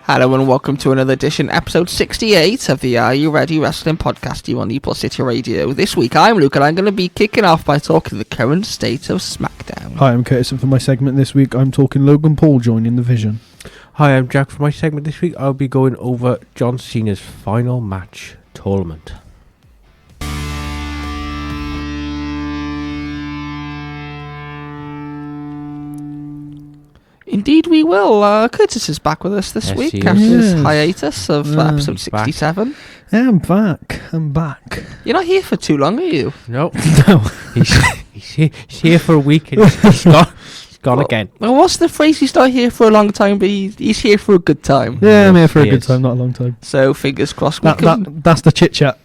Hello and welcome to another edition, episode 68 of the Are You Ready Wrestling podcast here on Newport City Radio. This week I'm Luke and I'm going to be kicking off by talking the current state of Smackdown. Hi, I'm Curtis, and for my segment this week I'm talking Logan Paul joining the Vision. Hi, I'm Jack. For my segment this week I'll be going over John Cena's final match tournament. Indeed we will. Curtis is back with us this week after his hiatus of episode 67. Yeah, I'm back. You're not here for too long, are you? No. No. He's here for a week and he's gone again. Well, what's the phrase? He's not here for a long time, but he's here for a good time. Yeah, I'm here for a good time, not a long time. So, fingers crossed. That's the chit-chat.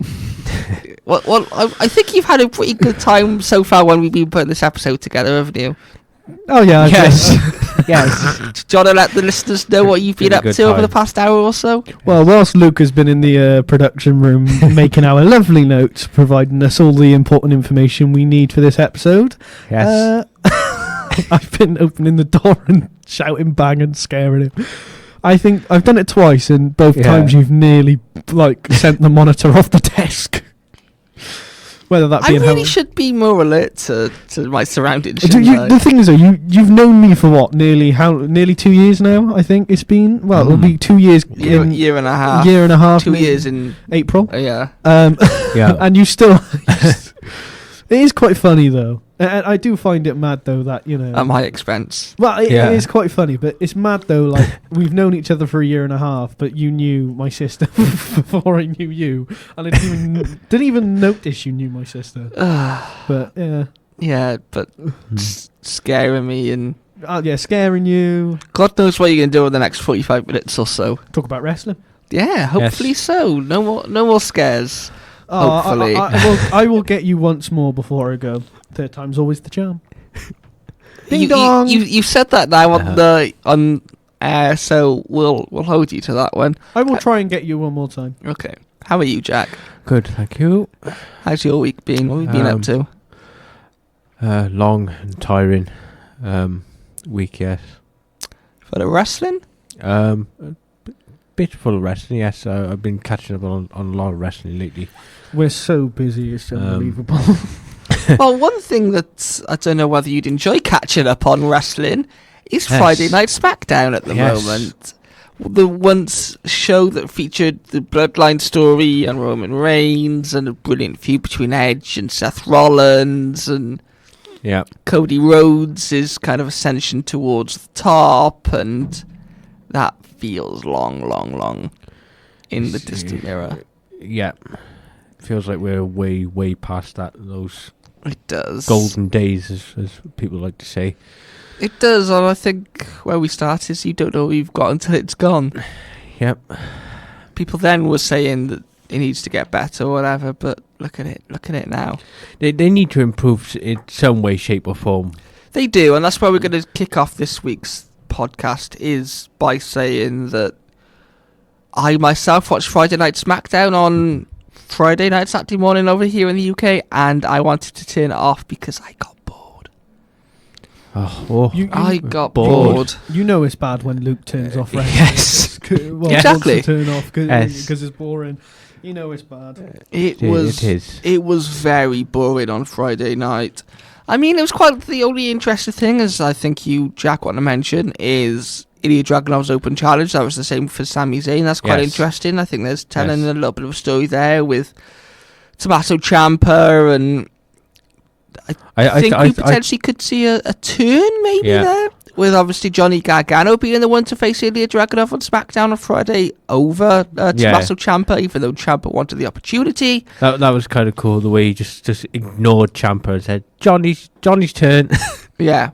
Well, I think you've had a pretty good time so far when we've been putting this episode together, haven't you? Oh, yeah. Yes. Yes. Do you want to let the listeners know what you've been up to over the past hour or so? Well, whilst Luke has been in the production room making our lovely notes, providing us all the important information we need for this episode, Yes. I've been opening the door and shouting bang and scaring him. I think I've done it twice, and both times you've nearly sent the monitor off the desk. Whether that be I really should be more alert to my surroundings. The thing is, though, you've known me for what? Nearly 2 years now. I think it's been. Well, it'll be 2 years. Year and a half. 2 years in April. Yeah. Yeah. And you still. It is quite funny though. And I do find it mad though that at my expense. Well, it is quite funny, but it's mad though. Like we've known each other for a year and a half, but you knew my sister before I knew you, and I didn't even notice you knew my sister. But but scaring me and scaring you. God knows what you're gonna do in the next 45 minutes or so. Talk about wrestling. Yeah, hopefully so. No more scares. Hopefully, I will get you once more before I go. Third time's always the charm. Ding dong. You said that now on air, so we'll hold you to that one. I will try and get you one more time. Okay. How are you, Jack? Good, thank you. How's your week been? What have you been up to? Long and tiring week, yes. For the wrestling? A bit full of wrestling, yes. I've been catching up on a lot of wrestling lately. We're so busy, it's unbelievable. Well, one thing that I don't know whether you'd enjoy catching up on wrestling is Friday Night Smackdown at the moment. The once show that featured the Bloodline story and Roman Reigns and a brilliant feud between Edge and Seth Rollins and Cody Rhodes' kind of ascension towards the top, and that feels long in the distant mirror. Yeah. Feels like we're way past those it does golden days, as people like to say. It does, and I think where we start is you don't know what you've got until it's gone. Yep. People then were saying that it needs to get better or whatever, but look at it now. They need to improve in some way, shape or form. They do, and that's where we're going to kick off this week's podcast, is by saying that I myself watched Friday Night Smackdown on Friday night, Saturday morning over here in the UK, and I wanted to turn it off because I got bored. I got bored. You know it's bad when Luke turns off wrestling. Yes. Exactly. Turn off because it's boring. You know it's bad. It was very boring on Friday night. I mean, it was quite the only interesting thing, as I think you, Jack, want to mention, is Ilya Dragunov's Open Challenge. That was the same for Sami Zayn. That's quite interesting. I think there's telling a little bit of a story there with Tommaso Ciampa, and I think we potentially could see a turn maybe there, with obviously Johnny Gargano being the one to face Ilya Dragunov on SmackDown on Friday over Tommaso Ciampa, even though Ciampa wanted the opportunity. That was kind of cool, the way he just ignored Ciampa and said, Johnny's turn. Yeah.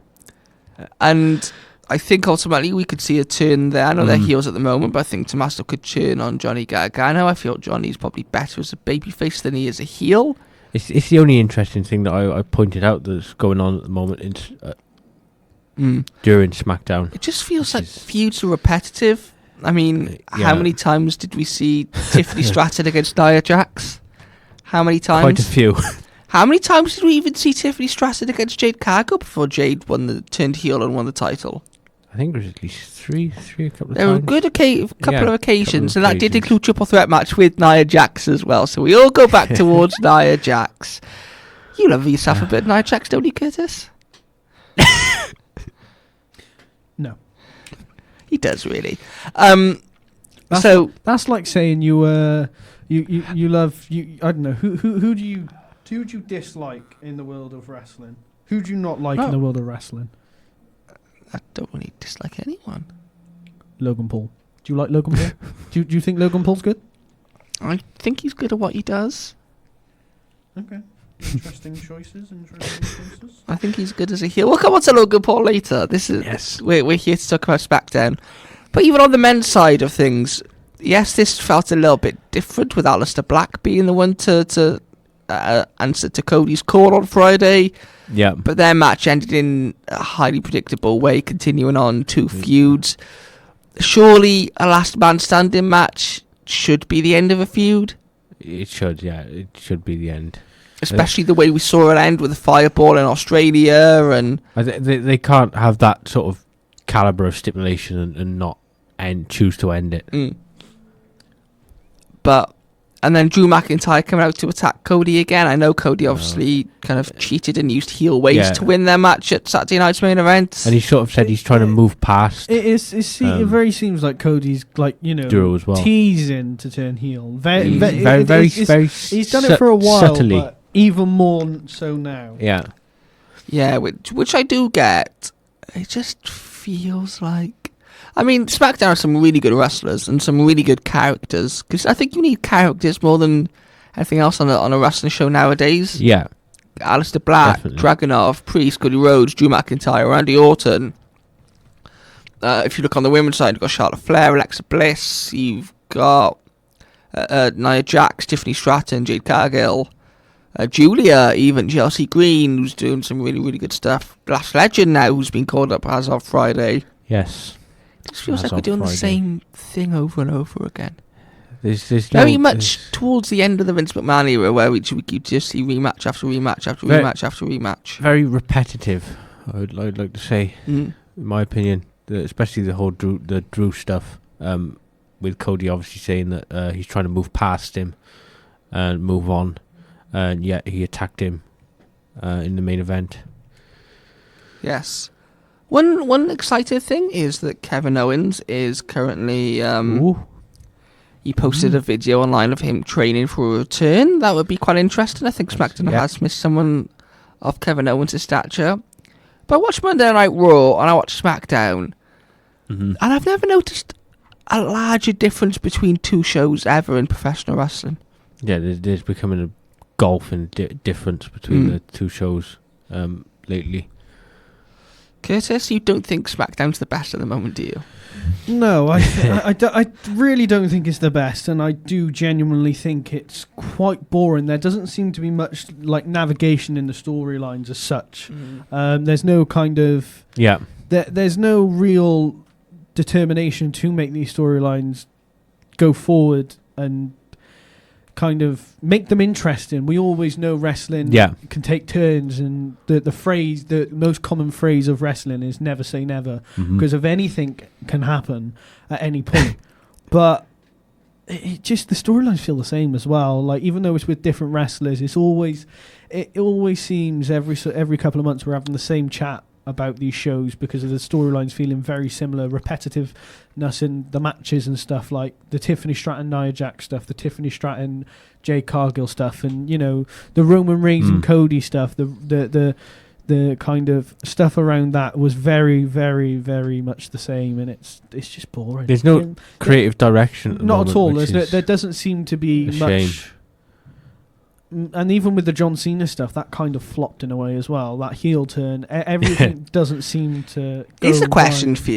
And I think ultimately we could see a turn there. I know they're heels at the moment, but I think Tommaso could turn on Johnny Gargano. I feel Johnny's probably better as a babyface than he is a heel. It's the only interesting thing that I pointed out that's going on at the moment during SmackDown. It just feels like feuds are repetitive. I mean, how many times did we see Tiffany Stratton against Nia Jax? How many times? Quite a few. How many times did we even see Tiffany Stratton against Jade Cargill before Jade turned heel and won the title? I think there was at least three a couple of There were times. good couple of occasions, and that did occasions. include triple threat match with Nia Jax as well. So we all go back towards Nia Jax. You love yourself a bit, Nia Jax, don't you, Curtis? No. He does really. That's like saying you love I don't know who do you dislike in the world of wrestling? Who do you not like in the world of wrestling? I don't really dislike anyone. Logan Paul. Do you like Logan Paul? do you think Logan Paul's good? I think he's good at what he does. Okay. Interesting choices. I think he's good as a heel. We'll come on to Logan Paul later. We're here to talk about SmackDown. But even on the men's side of things, yes, this felt a little bit different with Aleister Black being the one to answer to Cody's call on Friday. Yeah. But their match ended in a highly predictable way, continuing on 2 feuds. Surely a last man standing match should be the end of a feud. It should, yeah. It should be the end. Especially the way we saw it end with the fireball in Australia. And they can't have that sort of caliber of stipulation and not choose to end it. And then Drew McIntyre coming out to attack Cody again. I know Cody obviously kind of cheated and used heel ways to win their match at Saturday night's main event. And he sort of said he's trying to move past. It very seems like Cody's Drew as well. teasing to turn heel. Very he's done it for a while, subtly. But even more so now. Yeah. Yeah, which I do get. It just feels like... I mean, SmackDown has some really good wrestlers and some really good characters. Because I think you need characters more than anything else on a wrestling show nowadays. Yeah. Aleister Black, Definitely. Dragunov, Priest, Cody Rhodes, Drew McIntyre, Randy Orton. If you look on the women's side, you've got Charlotte Flair, Alexa Bliss. You've got Nia Jax, Tiffany Stratton, Jade Cargill. Julia, even Chelsea Green, who's doing some really, really good stuff. Last Legend now, who's been called up as of Friday. Yes. It just feels like we're doing the same thing over and over again. There's very much towards the end of the Vince McMahon era, where we could just see rematch after rematch after rematch after rematch. Very repetitive, I'd like to say, in my opinion. Especially the whole Drew stuff, with Cody obviously saying that he's trying to move past him and move on, and yet he attacked him in the main event. Yes. One exciting thing is that Kevin Owens is currently... he posted a video online of him training for a return. That would be quite interesting. I think SmackDown has missed someone of Kevin Owens' stature. But I watched Monday Night Raw and I watched SmackDown. And I've never noticed a larger difference between 2 shows ever in professional wrestling. Yeah, there's becoming a golfing difference between the 2 shows lately. Curtis, you don't think SmackDown's the best at the moment, do you? No, I really don't think it's the best, and I do genuinely think it's quite boring. There doesn't seem to be much navigation in the storylines as such. There's no kind of... Yeah. There's no real determination to make these storylines go forward and kind of make them interesting. We always know wrestling can take turns, and the most common phrase of wrestling is never say never, because of anything can happen at any point. But it just, the storylines feel the same as well. Even though it's with different wrestlers, it always seems every couple of months we're having the same chat about these shows because of the storylines feeling very similar, repetitiveness in the matches and stuff, like the Tiffany Stratton Nia Jax stuff, the Tiffany Stratton Jade Cargill stuff, and the Roman Reigns and Cody stuff, the kind of stuff around that was very, very, very much the same, and it's just boring. There's no creative direction at the not moment, at all. there doesn't seem to be much. Shame. And even with the John Cena stuff, that kind of flopped in a way as well. That heel turn, everything doesn't seem to go Here's a question right. for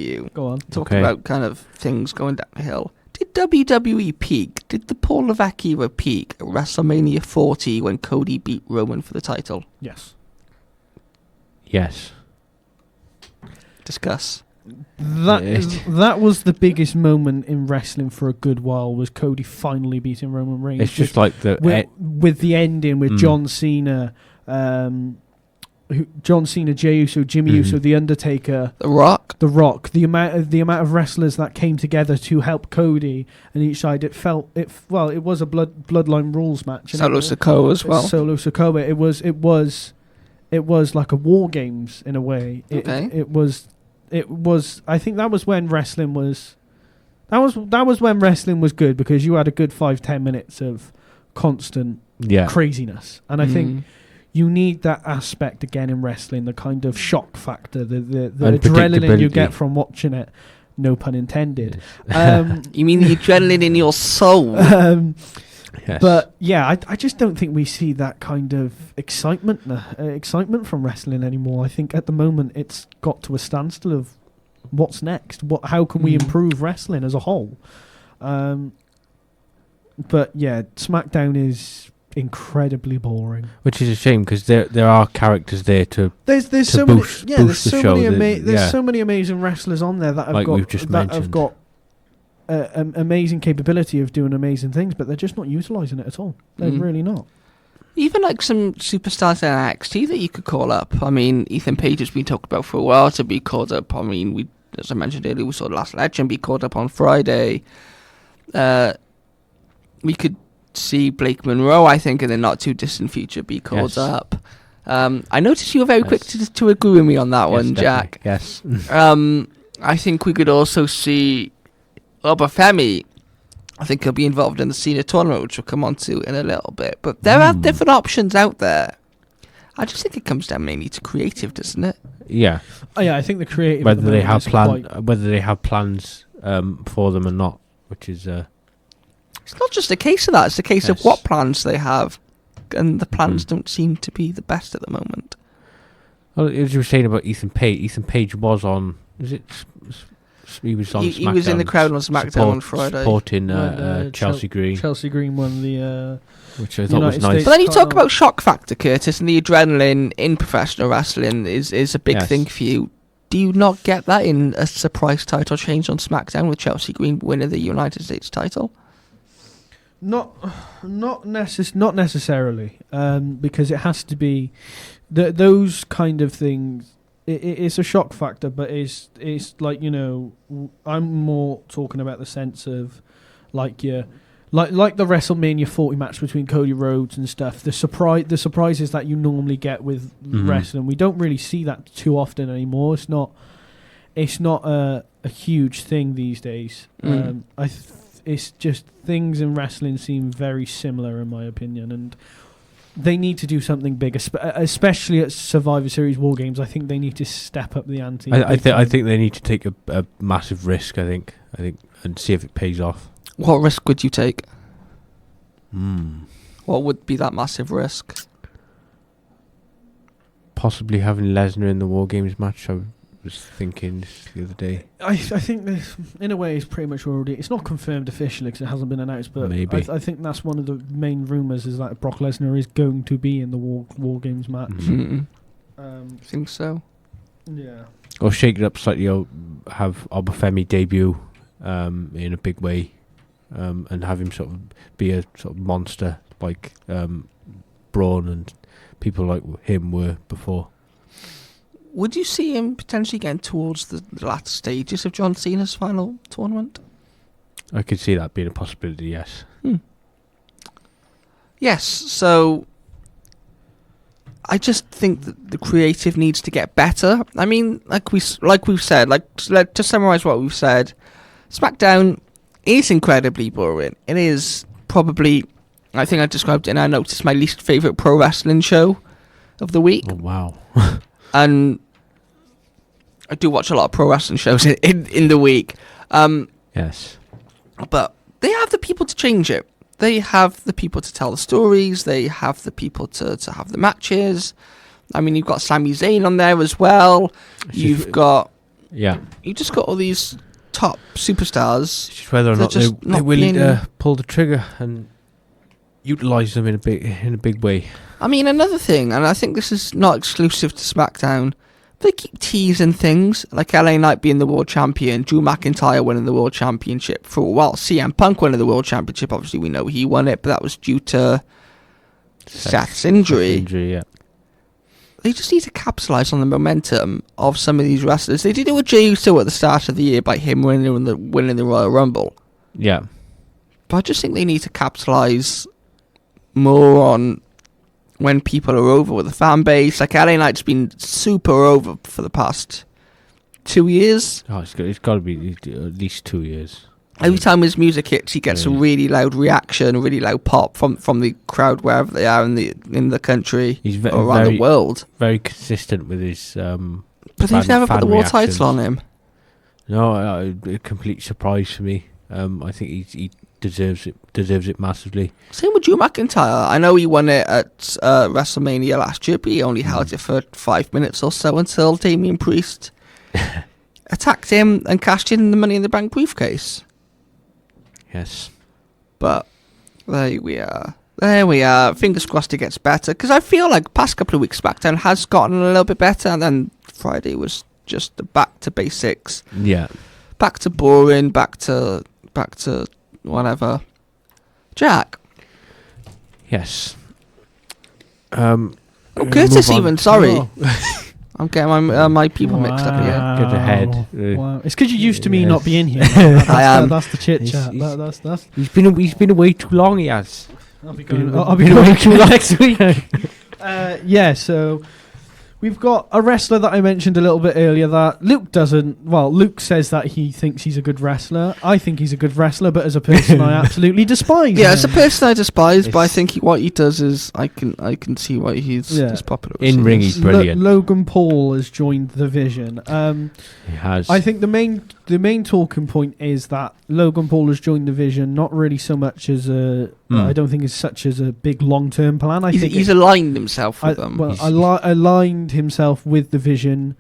you. Go on. Talking about kind of things going downhill. Did WWE peak? Did the Paul Levesque era peak at WrestleMania 40 when Cody beat Roman for the title? Yes. Yes. Discuss. That was the biggest moment in wrestling for a good while, was Cody finally beating Roman Reigns. It's just like with the ending with John Cena John Cena, Jey Uso, Jimmy Uso, The Undertaker, The Rock, the amount of wrestlers that came together to help Cody on each side. It was a bloodline rules match. Solo Sikoa as well. Solo Sikoa. It was like a War Games in a way. It was. I think that was when wrestling was. That was when wrestling was good, because you had a good 5-10 minutes of constant craziness, and I think you need that aspect again in wrestling, the kind of shock factor, the adrenaline you get from watching it. No pun intended. You mean the adrenaline in your soul? Yes. But yeah, I just don't think we see that kind of excitement from wrestling anymore. I think at the moment it's got to a standstill of what's next. How can we improve wrestling as a whole? But yeah, SmackDown is incredibly boring, which is a shame, because there are characters there to there's so boost many the show. There's so many amazing wrestlers on there that have got amazing capability of doing amazing things, but they're just not utilising it at all. They're really not. Even like some superstars in NXT that you could call up. I mean, Ethan Page has been talked about for a while to be called up. I mean, as I mentioned earlier, we saw The Last Legend be called up on Friday. We could see Blake Monroe, I think, in the not too distant future be called up. I noticed you were very quick to agree with me on that one, Jack. Yes. I think we could also see Obafemi. I think he'll be involved in the Cena tournament, which we'll come on to in a little bit. But there are different options out there. I just think it comes down mainly to creative, doesn't it? Yeah. Oh yeah, I think the creative. Whether they have plans for them or not, which is. It's not just a case of that. It's a case of what plans they have, and the plans don't seem to be the best at the moment. Well, as you were saying about Ethan Page was on. He was on SmackDown. He was in the crowd on SmackDown on Friday. Supporting Chelsea Green. Chelsea Green won the... which I thought was nice. But then you talk about shock factor, Curtis, and the adrenaline in professional wrestling is a big thing for you. Do you not get that in a surprise title change on SmackDown with Chelsea Green winning the United States title? Not necessarily, because it has to be those kind of things. It's a shock factor, but it's like, you know, I'm more talking about the sense of like the WrestleMania 40 match between Cody Rhodes and stuff. The surprises that you normally get with wrestling, we don't really see that too often anymore. It's not a huge thing these days. It's just things in wrestling seem very similar in my opinion, and they need to do something big, especially at Survivor Series War Games. I think they need to step up the ante. I think they need to take a massive risk. I think, and see if it pays off. What risk would you take? What would be that massive risk? Possibly having Lesnar in the War Games match. I was thinking this the other day. I think this, in a way, is pretty much already. It's not confirmed officially because it hasn't been announced, but maybe. I think that's one of the main rumors is that Brock Lesnar is going to be in the War Games match. I think so. Yeah. Or shake it up slightly. Or have Obafemi debut in a big way, and have him sort of be a sort of monster like Braun and people like him were before. Would you see him potentially getting towards the latter stages of John Cena's final tournament? I could see that being a possibility, yes. Yes, so I just think that the creative needs to get better. I mean, like we've said, to summarise what we've said, SmackDown is incredibly boring. It is probably, I think I described it in our notes, it's my least favourite pro wrestling show of the week. Oh, wow. And I do watch a lot of pro wrestling shows in the week. Yes. But they have the people to change it. They have the people to tell the stories. They have the people to have the matches. I mean, you've got Sami Zayn on there as well. You just got all these top superstars. It's just whether or not they're willing to pull the trigger and utilise them in a big way. I mean, another thing, and I think this is not exclusive to SmackDown, they keep teasing things like LA Knight being the world champion, Drew McIntyre winning the world championship for a while, CM Punk winning the world championship. Obviously, we know he won it, but that was due to Seth's injury. Yeah. they just need to capitalise on the momentum of some of these wrestlers. They did it with Jey Uso at the start of the year by him winning the Royal Rumble. Yeah. But I just think they need to capitalise more on when people are over with the fan base. Like LA Knight's been super over for the past 2 years. Oh, it's got to be at least 2 years. Every time his music hits, he gets a really loud reaction, a really loud pop from the crowd wherever they are in the country or around the world. Very consistent with his. But they've never put the world title on him. No, a complete surprise for me. I think he deserves it massively. Same with Drew McIntyre. I know he won it at WrestleMania last year, but he only held it for 5 minutes or so until Damian Priest attacked him and cashed in the Money in the Bank briefcase. Yes. But there we are. Fingers crossed it gets better, because I feel like past couple of weeks Smackdown has gotten a little bit better, and then Friday was just back to basics. Yeah. Back to boring, back to whatever. Jack. Yes. Curtis even, sorry. Oh. I'm getting my people mixed up here. Get ahead. Wow. It's because you're used to me not being here. I am. That's the chit chat. That's. He's been away too long. He has. I'll be going away too long next week. Yeah. So we've got a wrestler that I mentioned a little bit earlier that Luke doesn't. Well, Luke says that he thinks he's a good wrestler. I think he's a good wrestler, but as a person, I absolutely despise him. Yeah, as a person, I despise, but I think what he does is I can see why he's as popular. In ring, he's brilliant. Logan Paul has joined the Vision. He has. I think the main talking point is that Logan Paul has joined the Vision, not really so much as a. I don't think it's such as a big long-term plan. I think he's aligned himself with them. Well, aligned himself with the Vision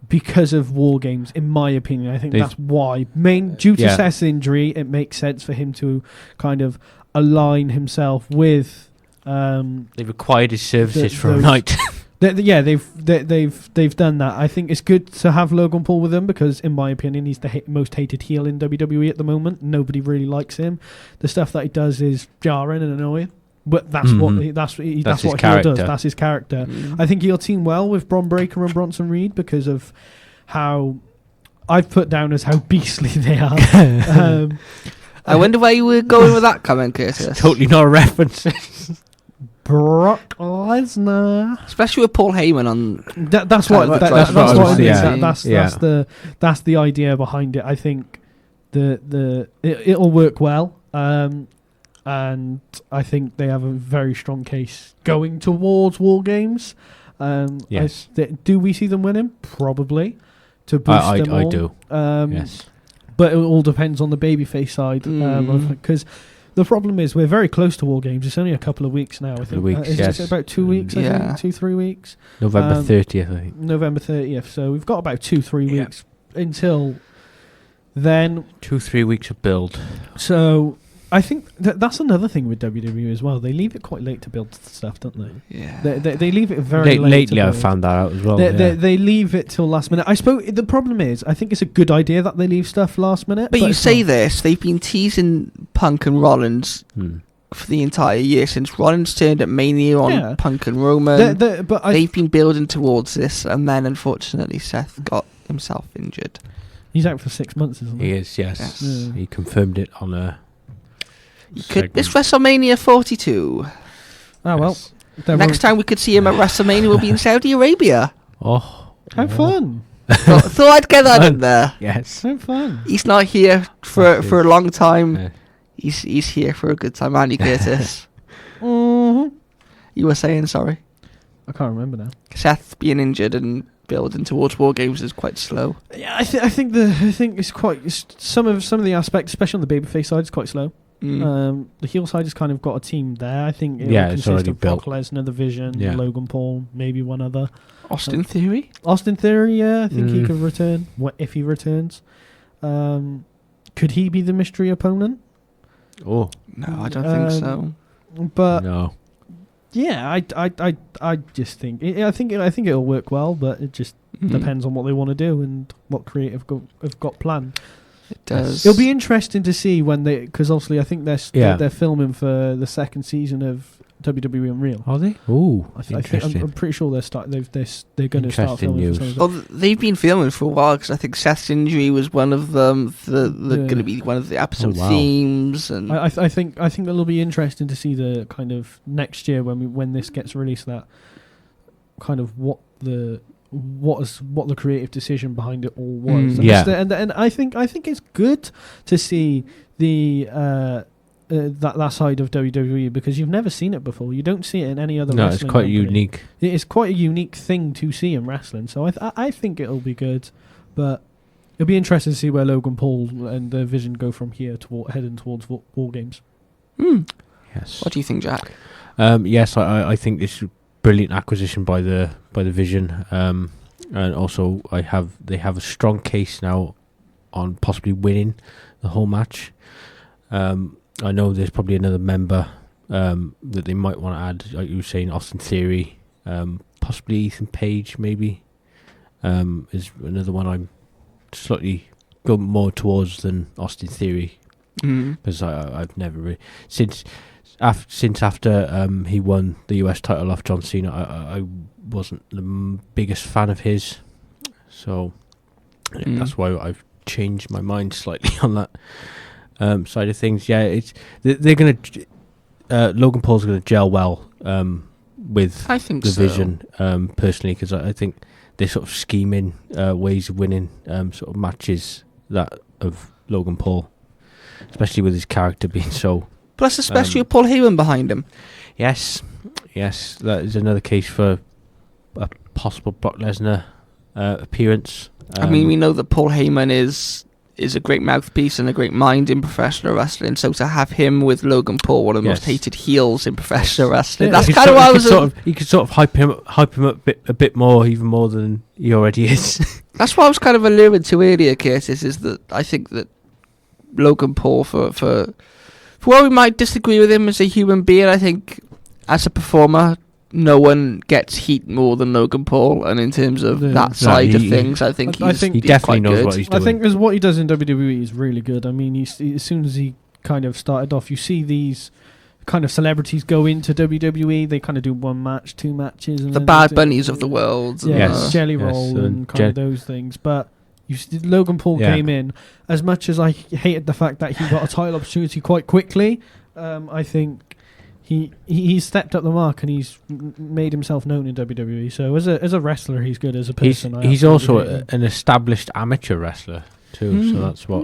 because of War Games, in my opinion. I think that's why. Due to Seth's injury, it makes sense for him to kind of align himself with. They've acquired his services for a night. They've done that. I think it's good to have Logan Paul with them because, in my opinion, he's the most hated heel in WWE at the moment. Nobody really likes him. The stuff that he does is jarring and annoying, but that's what heel does. That's his character. I think he'll team well with Bron Breakker and Bronson Reed because of how I've put down as how beastly they are. I wonder where you were going with that comment, Curtis. Totally not a reference. Brock Lesnar, especially with Paul Heyman on. That's the idea behind it. I think it'll work well, and I think they have a very strong case going towards War Games. Yes. Do we see them winning? Probably. To boost them all. I do. Yes. But it all depends on the babyface side, because. The problem is we're very close to War Games. It's only a couple of weeks now. I think. It's about 2 weeks. I think 2-3 weeks. November 30th. I think. November 30th. So we've got about 2-3 weeks until then. 2-3 weeks of build. So I think that's another thing with WWE as well. They leave it quite late to build stuff, don't they? Yeah. They leave it very late. Lately, I've found that out as well. They leave it till last minute. The problem is, I think it's a good idea that they leave stuff last minute. But you say this, they've been teasing Punk and Rollins for the entire year since Rollins turned at Mania on Punk and Roman. They've been building towards this, and then unfortunately Seth got himself injured. He's out for 6 months, isn't he? He is, yes. Yeah. He confirmed it on a. It's WrestleMania 42. Oh, well. Next time we could see him at WrestleMania will be in Saudi Arabia. Oh. How fun. Thought I'd get that in there. Yes. How fun. He's not here for a long time. Yeah. He's here for a good time, Andy Curtis. You were saying, sorry? I can't remember now. Seth being injured and building towards War Games is quite slow. Yeah, I think it's quite some of the aspects, especially on the babyface side, is quite slow. The heel side has kind of got a team there. I think it will consist of Brock Lesnar, the Vision, Logan Paul, maybe one other. Austin Theory? Austin Theory, yeah. I think he could return. What if he returns? Could he be the mystery opponent? Oh no, I don't think so. But no. Yeah, I just think I think it'll work well, but it just depends on what they want to do and what creative have got planned. It does. It'll be interesting to see when because obviously I think they're filming for the second season of WWE Unreal. Are they? Oh, I think I'm pretty sure they're going to start filming. News. Well, they've been filming for a while because I think Seth's injury was one of them. Going to be one of the episode themes, and I think it'll be interesting to see the kind of next year when this gets released, that kind of what the creative decision behind it all was. And I think it's good to see the. That side of WWE, because you've never seen it before. You don't see it in any other wrestling. No, it's quite unique. It's quite a unique thing to see in wrestling. So I think it'll be good, but it'll be interesting to see where Logan Paul and the Vision go from here heading towards War Games. Yes. What do you think, Jack? Yes, I think this is a brilliant acquisition by the Vision, and also they have a strong case now on possibly winning the whole match. I know there's probably another member that they might want to add, like you were saying, Austin Theory, possibly Ethan Page, maybe, is another one I'm slightly going more towards than Austin Theory, because I've never really since after he won the US title off John Cena, I wasn't the biggest fan of his, so that's why I've changed my mind slightly on that. Side of things, they're gonna Logan Paul's gonna gel well with the Vision, personally, because I think they're sort of scheming ways of winning sort of matches that of Logan Paul, especially with his character being so. Plus, especially with Paul Heyman behind him. Yes, that is another case for a possible Brock Lesnar appearance. I mean, we know that Paul Heyman is a great mouthpiece and a great mind in professional wrestling. So to have him with Logan Paul, one of the most hated heels in professional wrestling, that's kind of why I was. You could sort of hype him up a bit more, even more than he already is. That's what I was kind of alluding to earlier, Curtis. Is that I think that Logan Paul, for while we might disagree with him as a human being, I think as a performer, no one gets heat more than Logan Paul, and in terms of that side of things, I think he definitely knows good. what he's doing. I think what he does in WWE is really good. I mean, as soon as he kind of started off, you see these kind of celebrities go into WWE. They kind of do one match, two matches, and the Bad Bunnies of the world, Jelly Roll, and kind of those things. But Logan Paul came in. As much as I hated the fact that he got a title opportunity quite quickly, I think. He stepped up the mark and he's made himself known in WWE. So as a wrestler, he's good. As a person, he's also an established amateur wrestler too. So that's what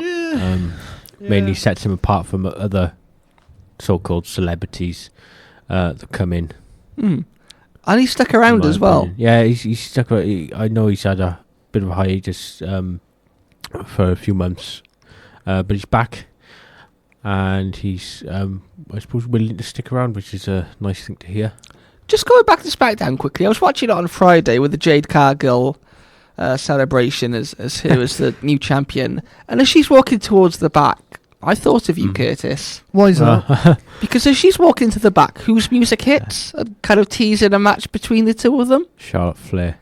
mainly sets him apart from other so-called celebrities that come in. And he stuck around as well. Yeah, he's stuck around. I know he's had a bit of a hiatus for a few months, but he's back. And he's, I suppose, willing to stick around, which is a nice thing to hear. Just going back to Smackdown quickly, I was watching it on Friday with the Jade Cargill celebration as her as the new champion, and as she's walking towards the back, I thought of you, Curtis. Why is that? Because as she's walking to the back, whose music hits and kind of teasing a match between the two of them? Charlotte Flair.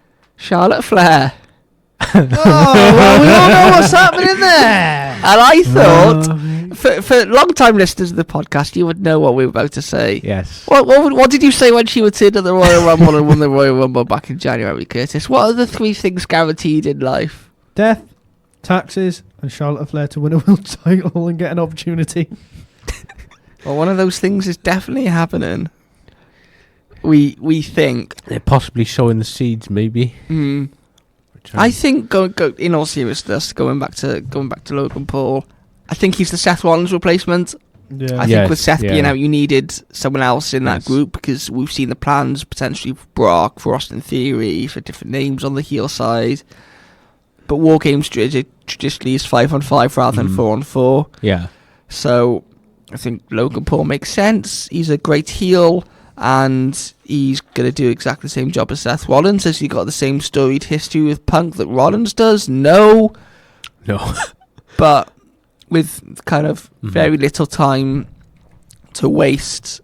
Oh, well, we all know what's happening there. And I thought, for long-time listeners of the podcast, you would know what we were about to say. Yes. What did you say when she returned to the Royal Rumble and won the Royal Rumble back in January, Curtis? What are the three things guaranteed in life? Death, taxes, and Charlotte Flair to win a world title and get an opportunity. Well, one of those things is definitely happening. We think. They're possibly sowing the seeds, maybe. I think, go in all seriousness, going back to Logan Paul, I think he's the Seth Rollins replacement. Yeah. I think with Seth being out, you needed someone else in that group, because we've seen the plans potentially for Brock, for Austin Theory, for different names on the heel side. But War Games traditionally is 5-on-5 rather than 4-on-4. Yeah. So I think Logan Paul makes sense. He's a great heel. And he's going to do exactly the same job as Seth Rollins. Has he got the same storied history with Punk that Rollins does? No. But with kind of very little time to waste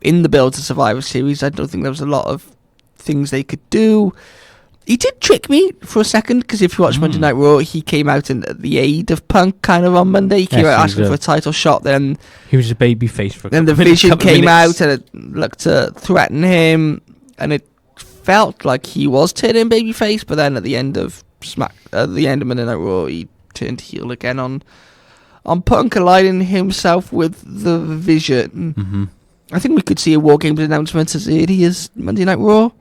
in the build to Survivor Series, I don't think there was a lot of things they could do. He did trick me for a second, because if you watch Monday Night Raw, he came out in the aid of Punk kind of on Monday. He came out asking for a title shot, then he was a baby face for a then the Vision came out and it looked to threaten him, and it felt like he was turning babyface, but then at the end of Monday Night Raw, he turned heel again on Punk, aligning himself with the Vision. Mm-hmm. I think we could see a War Games announcement as early as Monday Night Raw.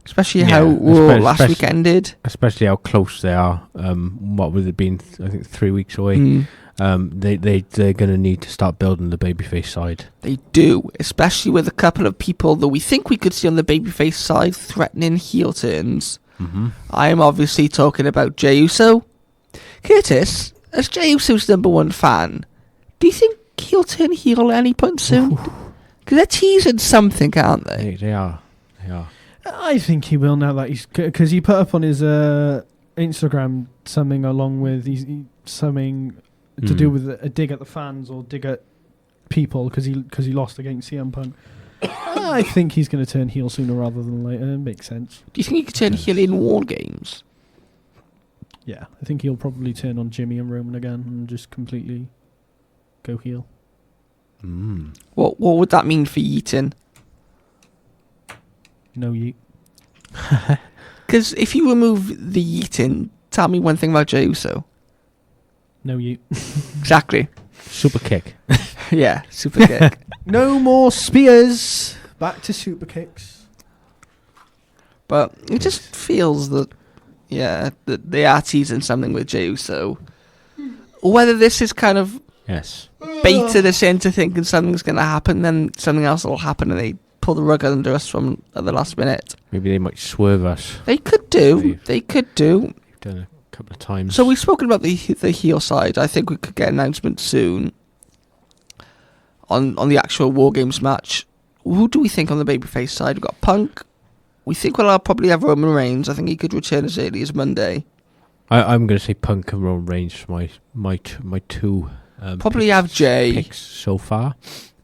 Especially how Raw last week ended. Especially how close they are. What would it been? I think 3 weeks away. They're going to need to start building the babyface side. They do, especially with a couple of people that we think we could see on the babyface side threatening heel turns. Mm-hmm. I am obviously talking about Jey Uso. Curtis, as Jey Uso's #1 fan, do you think he'll turn heel at any point soon? Because they're teasing something, aren't they? They are. They are. I think he will now that he's... Because he put up on his Instagram something along with... something to do with a dig at the fans or dig at people because he lost against CM Punk. I think he's going to turn heel sooner rather than later. Makes sense. Do you think he could turn heel in War Games? Yeah, I think he'll probably turn on Jimmy and Roman again and just completely go heel. What would that mean for Yeaton? No yeet. Because if you remove the Yeaton, tell me one thing about Jey Uso. No yeet. Exactly. Super kick. Yeah, super kick. No more spears. Back to super kicks. But it just feels that, that they are teasing something with Jey Uso. Or whether this is kind of baited us into thinking something's going to happen, then something else will happen and they pull the rug under us from at the last minute. Maybe they might swerve us. They could do. They could do. They've done a couple of times. So we've spoken about the heel side. I think we could get an announcement soon on the actual War Games match. Who do we think on the babyface side? We've got Punk. We think we'll probably have Roman Reigns. I think he could return as early as Monday. I'm going to say Punk and Roman Reigns for my two. Probably have Jey. Picks so far.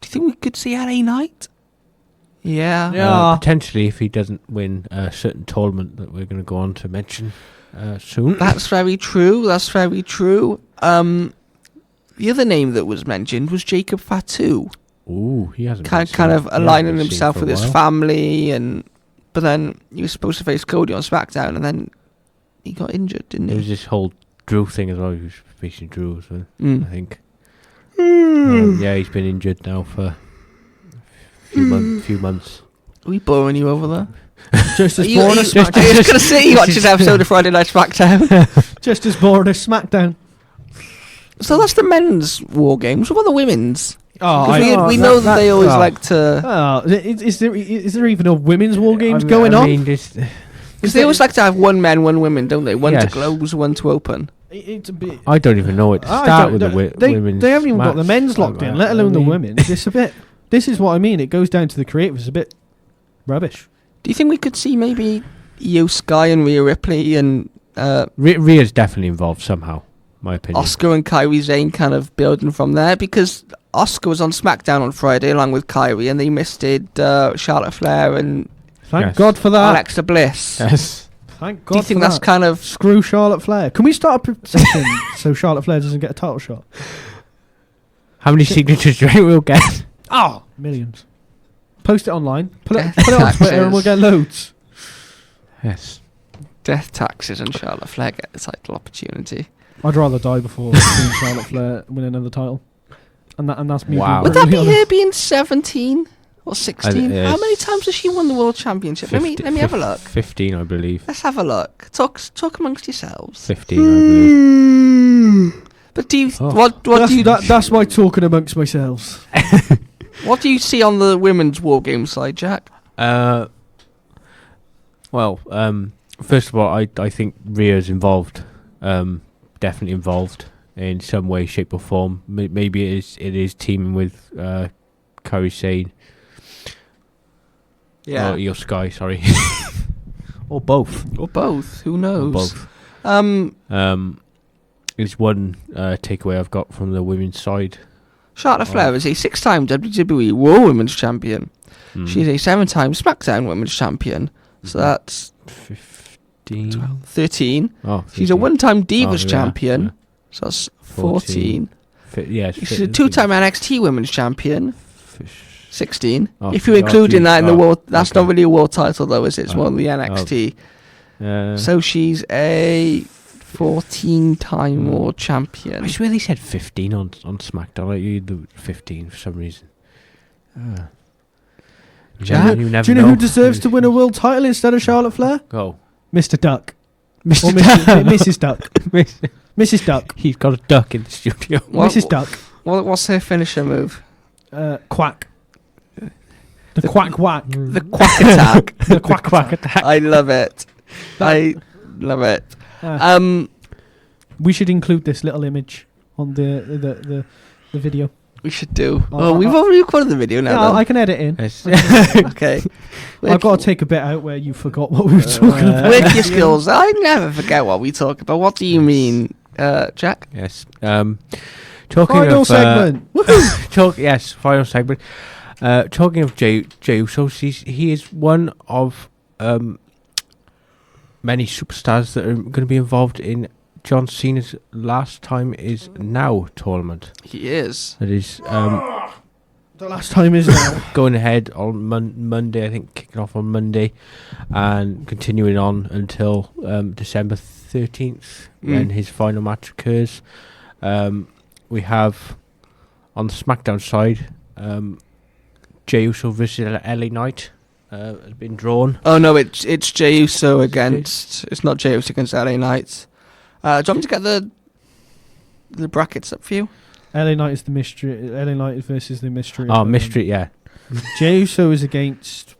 Do you think we could see LA Knight? Yeah. Potentially, if he doesn't win a certain tournament that we're going to go on to mention soon. That's very true. That's very true. The other name that was mentioned was Jacob Fatu. Ooh, he hasn't kind of aligning himself with his family, but then he was supposed to face Cody on Smackdown, and then he got injured, didn't he? There was this whole Drew thing as well. He was facing Drew as well, I think. He's been injured now for a few months. Are we boring you over there? Just as boring as SmackDown. I was going to say he watches an episode of Friday Night Smackdown. Just as boring as SmackDown. So that's the men's War Games. What about the women's? We know that they always like to... Is there even a women's War Games going on? Because they always like to have one men, one women, don't they? One to close, one to open. I don't even know it to start with the women's. They haven't even got the men's locked in, let alone the women's. It's a bit... This is what I mean. It goes down to the creative. It's a bit rubbish. Do you think we could see maybe Io Sky and Rhea Ripley and... Rhea's definitely involved somehow, my opinion. Oscar and Kairi Sane kind of building from there, because Oscar was on SmackDown on Friday along with Kairi, and they misted Charlotte Flair and... Thank God for that. Alexa Bliss. Yes. Thank God. Do you think that's kind of... Screw Charlotte Flair. Can we start a petition so Charlotte Flair doesn't get a title shot? How many signatures do you think we'll get? Millions. Post it online. Put it on Twitter and we'll get loads. Yes. Death taxes and Charlotte Flair get the title opportunity. I'd rather die before seeing Charlotte Flair win another title. And that's me. Wow. Would that be her being 17 or 16? How many times has she won the World Championship? Let me have a look. 15, I believe. Let's have a look. Talk amongst yourselves. 15, I believe. But do you... What do you... That's why talking amongst myself. What do you see on the women's War Games side, Jack? First of all, I think Rhea's involved. Definitely involved in some way, shape or form. Maybe it is teaming with Kairi Sane. Yeah. Or Io Sky, sorry. Or both. Who knows? Or both. Is one takeaway I've got from the women's side. Charlotte Flair is a 6-time WWE Raw Women's Champion. She's a 7-time SmackDown Women's Champion. So that's 13. Oh, She's a one-time Divas yeah, champion. yeah. So that's 14. She's a 2 two-time NXT Women's Champion. 16. Oh, If you're including that in the world, that's okay. not really a world title though, is it? It's more than the NXT. So she's a 14-time world champion. I swear they said 15 on SmackDown. Like you do 15 for some reason. Jack? Do you know who deserves to win a world title instead of Charlotte Flair? Go. Mr. Duck. Mr. Or Mrs. Duck. Mrs. Duck. He's got a duck in the studio. Mrs. Duck. What's her finisher move? Quack. The quack whack. The quack attack. The quack attack. I love it. I love it. We should include this little image on the video. We should do. We've already recorded the video now. Yeah, I can edit in. Okay. I've got to take a bit out where you forgot what we were talking about. Work your skills. I never forget what we talk about. What do you mean, Jack? Yes. Talking Final of segment. Final segment. Talking of Jey Uso, he is one of many superstars that are going to be involved in John Cena's Last Time Is Now tournament. He is. That is The last time is now. going ahead on Monday, I think, kicking off on Monday and continuing on until December 13th when his final match occurs. We have on the SmackDown side Jey Uso versus LA Knight has been drawn. Oh no, it's Jey Uso against. It's not Jey Uso against LA Knight. Do you want me to get the brackets up for you? LA Knight is the mystery. LA Knight versus the mystery. Oh, mystery, yeah. Jey Uso is against.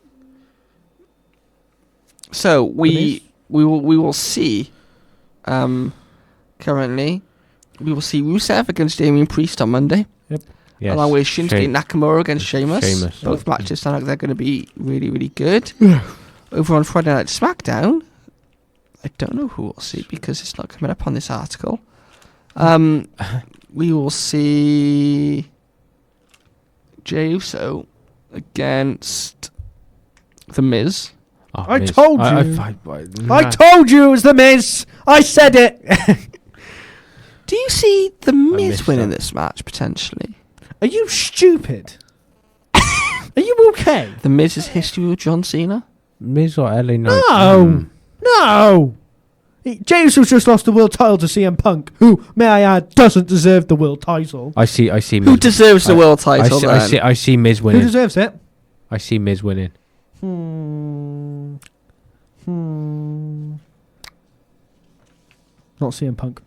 So we will see. Currently, we will see Rusev against Damian Priest on Monday. Yep. Yes. Along with Shinsuke Nakamura against Sheamus. Sheamus. Both matches sound like they're going to be really, really good. Over on Friday Night SmackDown, I don't know who we'll see because it's not coming up on this article. We will see Jey Uso against The Miz. Oh, I Miz. told you. I told you it was The Miz. I said it. Do you see The Miz missed winning that. this match potentially? Are you stupid? Are you okay? The Miz's history with John Cena? Miz or LA Knight? No. No. Jey Uso's just lost the world title to CM Punk, who, may I add, doesn't deserve the world title. I see Miz. Who deserves the world title then? I see Miz Who winning. deserves it? I see Miz winning. Not CM Punk.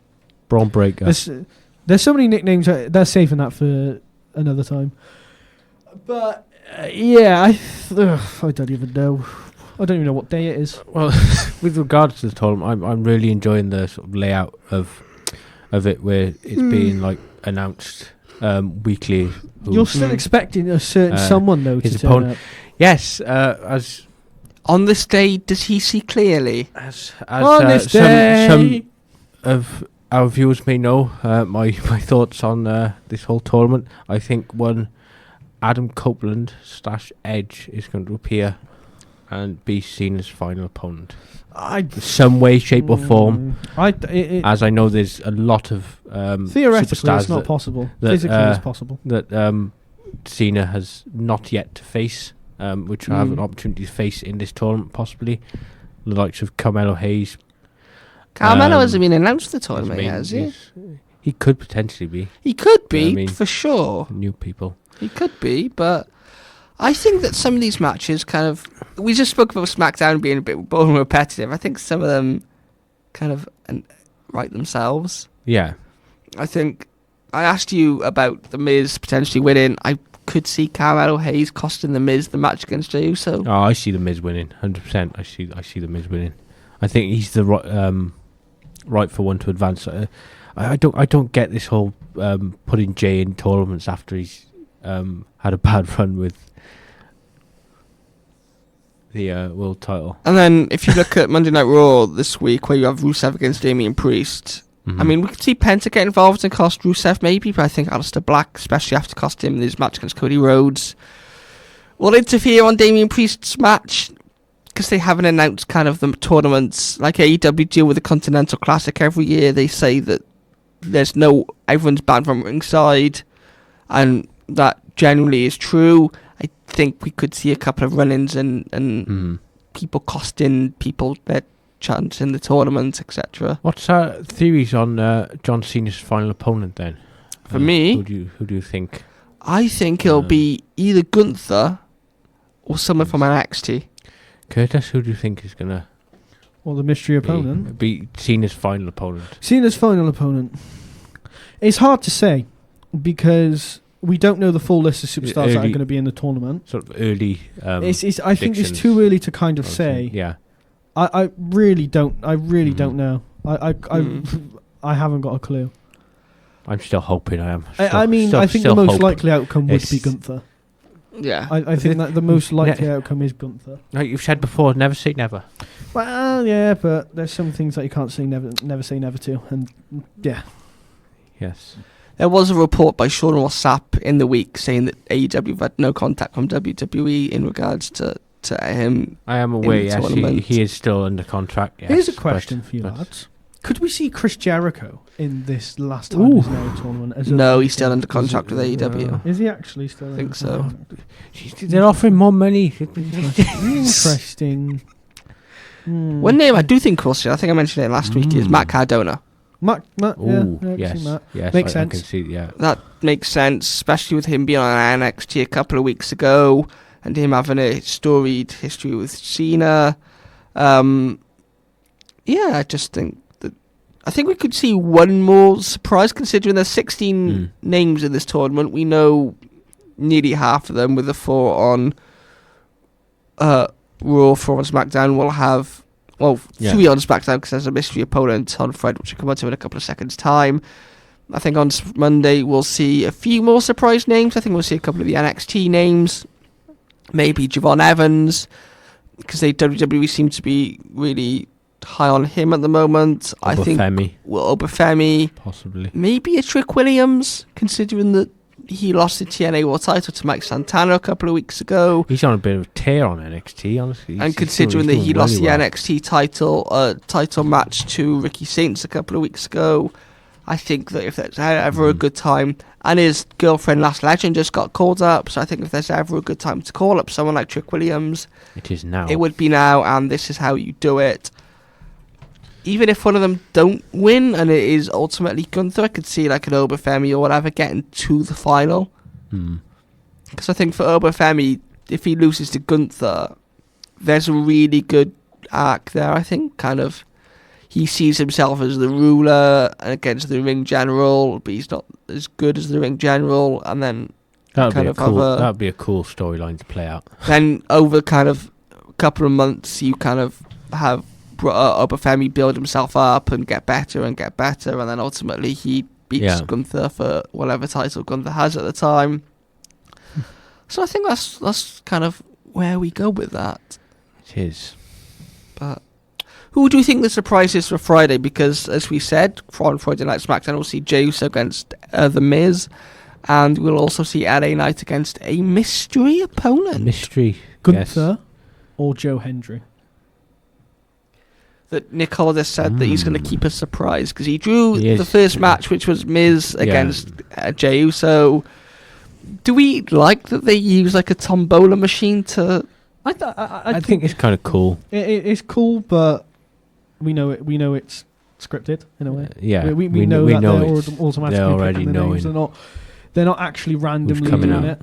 Braun Breaker. There's so many nicknames. They're saving that for another time. But yeah, I don't even know. I don't even know what day it is. Well, with regards to the tournament, I'm really enjoying the sort of layout of it, where it's being like announced weekly. You're still expecting a certain someone though his to turn opponent. up. Yes, as On this day, does he see clearly? On this day. some of our viewers may know my thoughts on this whole tournament. I think one Adam Copeland / Edge is going to appear and be seen as final opponent. In some way, shape or form. As I know there's a lot of theoretically superstars it's not possible. that, Physically it's possible. That Cena has not yet to face, which will have an opportunity to face in this tournament, possibly. The likes of Carmelo Hayes. Carmelo hasn't been announced the tournament, has he? He could potentially be. He could be, I mean, for sure. New people. He could be, but I think that some of these matches kind of... We just spoke about SmackDown being a bit boring and repetitive. I think some of them kind of write themselves. Yeah. I think I asked you about The Miz potentially winning. I could see Carmelo Hayes costing The Miz the match against Jey Uso. Oh, I see The Miz winning, 100%. I see The Miz winning. I think he's the rightful one to advance. I don't get this whole putting Jey in tournaments after he's had a bad run with the world title. And then if you look at Monday Night Raw this week, where you have Rusev against Damian Priest, I mean, we could see Penta get involved and cost Rusev maybe, but I think Aleister Black, especially after cost him his match against Cody Rhodes, will interfere on Damian Priest's match. because they haven't announced kind of the tournaments like AEW deal with the Continental Classic every year. They say that everyone's banned from ringside, and that generally is true. I think we could see a couple of run-ins and people costing people their chance in the tournament, etc. What's our theories on John Cena's final opponent then? For me, who do you think? I think it'll be either Gunther or someone from NXT. Curtis, who do you think is gonna? Well, the mystery opponent. Be Cena's final opponent. Cena's final opponent. It's hard to say because we don't know the full list of superstars that are going to be in the tournament. Sort of early. I think it's too early to kind of say. Yeah. I really don't. I really don't know. I haven't got a clue. I'm still hoping I am. I think the most likely outcome would be Gunther. Yeah. I think that the most likely outcome is Gunther. Like you've said before, never say never. Well, yeah, but there's some things that you can't say never say never to, and yeah. Yes. There was a report by Sean Ross Sapp in the week saying that AEW have had no contact from WWE in regards to him. I am aware, yes, he is still under contract. Yes, here's a question for you, lads. Could we see Chris Jericho in this last time His Name tournament? No, he's still under contract with AEW. Is he actually still? I think so. They're offering more money. Interesting. One name I do think crossed, I think I mentioned it last week, is Matt Cardona. Matt, yes, makes sense. I can see, yeah. That makes sense, especially with him being on NXT a couple of weeks ago and him having a storied history with Cena. I just think that I think we could see one more surprise, considering there's 16 names in this tournament. We know nearly half of them, with the 4 on Raw, 4 on SmackDown. We'll have 3 on SmackDown because there's a mystery opponent on Friday, which we'll come on to in a couple of seconds' time. I think on Monday we'll see a few more surprise names. I think we'll see a couple of the NXT names, maybe Javon Evans, because WWE seem to be really high on him at the moment. Obafemi, possibly. Maybe a Trick Williams, considering that he lost the TNA World title to Mike Santana a couple of weeks ago. He's on a bit of a tear on NXT, honestly. And considering that he lost the NXT title match to Ricky Saints a couple of weeks ago, I think that if there's ever a good time, and his girlfriend Last Legend just got called up, so I think if there's ever a good time to call up someone like Trick Williams, it is now. It would be now, and this is how you do it. Even if one of them don't win and it is ultimately Gunther, I could see like an Obafemi or whatever getting to the final. Because I think for Obafemi, if he loses to Gunther, there's a really good arc there, I think. Kind of, he sees himself as the ruler against the ring general, but he's not as good as the ring general. And then that would be a cool storyline to play out. Then over kind of a couple of months, you kind of have Obafemi build himself up and get better, and then ultimately he beats Gunther for whatever title Gunther has at the time. So I think that's kind of where we go with that. It is. But who do you think the surprise is for Friday? Because as we said, on Friday Night SmackDown we'll see Jey Uso against The Miz, and we'll also see LA Knight against a mystery opponent. Gunther or Joe Hendry. That Nick Holder said that he's going to keep a surprise because he drew the first match, which was Miz against Jey Uso. Do we like that they use like a tombola machine to? I think it's kind of cool. It's cool, but we know it's scripted in a way. We know that they're automatically already knowing. They're not actually randomly doing it.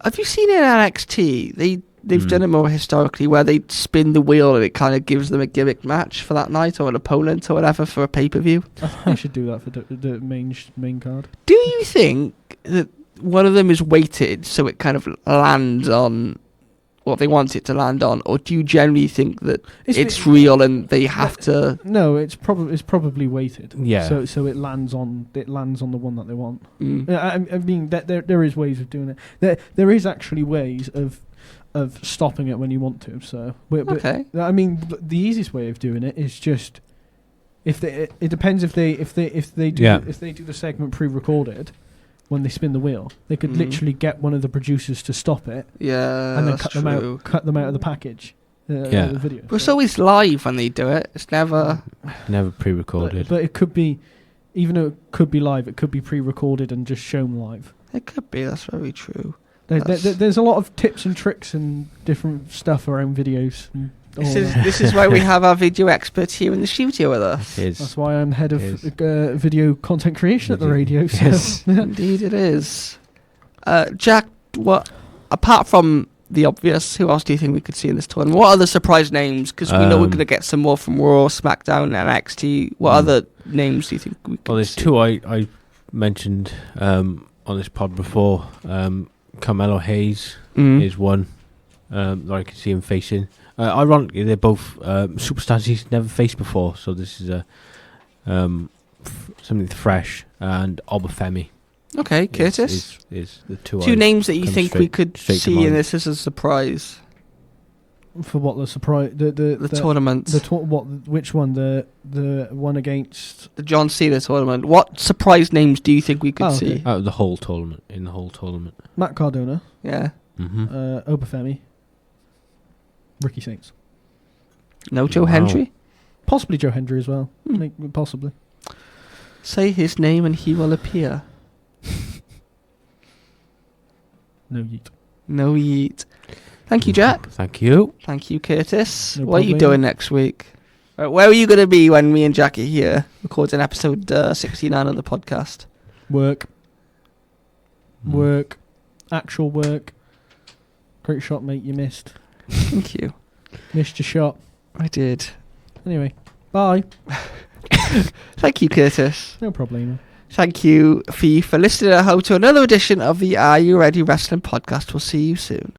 Have you seen it in NXT? They've done it more historically, where they spin the wheel and it kind of gives them a gimmick match for that night or an opponent or whatever for a pay-per-view. I think they should do that for the main card. Do you think that one of them is weighted so it kind of lands on what they want it to land on, or do you generally think that it's real and they have to? No, it's probably weighted. Yeah. So it lands on the one that they want. I mean, there is ways of doing it. There is actually ways of stopping it when you want to. So okay. I mean, the easiest way of doing it is just it depends if they do the segment pre-recorded when they spin the wheel. They could literally get one of the producers to stop it. Yeah, and then cut them out of the package. The video. But it's always live when they do it. It's never pre-recorded. But it could be, even though it could be live, it could be pre-recorded and just shown live. It could be. That's very true. There's a lot of tips and tricks and different stuff around videos. This is why we have our video experts here in the studio with us. That's why I'm head of video content creation at the radio. So. Yes. Indeed it is. Jack, what apart from the obvious, who else do you think we could see in this tournament? What other surprise names? Because we know we're going to get some more from Raw, SmackDown, and NXT. What other names do you think we could see? Well, there's two I mentioned on this pod before. Carmelo Hayes is one that I can see him facing. Ironically, they're both superstars he's never faced before, so this is something fresh. And Obafemi. Okay, Curtis. Is the two names that you think we could see in this as a surprise? For what, the surprise? The tournament. Which one? The one against the John Cena tournament. What surprise names do you think we could see? Out of the whole tournament. In the whole tournament. Matt Cardona. Yeah. Obafemi. Ricky Saints. No Joe Hendry? Possibly Joe Hendry as well. Possibly. Say his name and he will appear. No yeet. No yeet. Thank you, Jack. Thank you. Thank you, Curtis. No what are you doing next week? Where are you going to be when me and Jack are here recording episode 69 of the podcast? Work. Actual work. Great shot, mate. You missed. Thank you. Missed your shot. I did. Anyway, bye. Thank you, Curtis. No problem. Thank you for listening at home to another edition of the Are You Ready Wrestling podcast. We'll see you soon.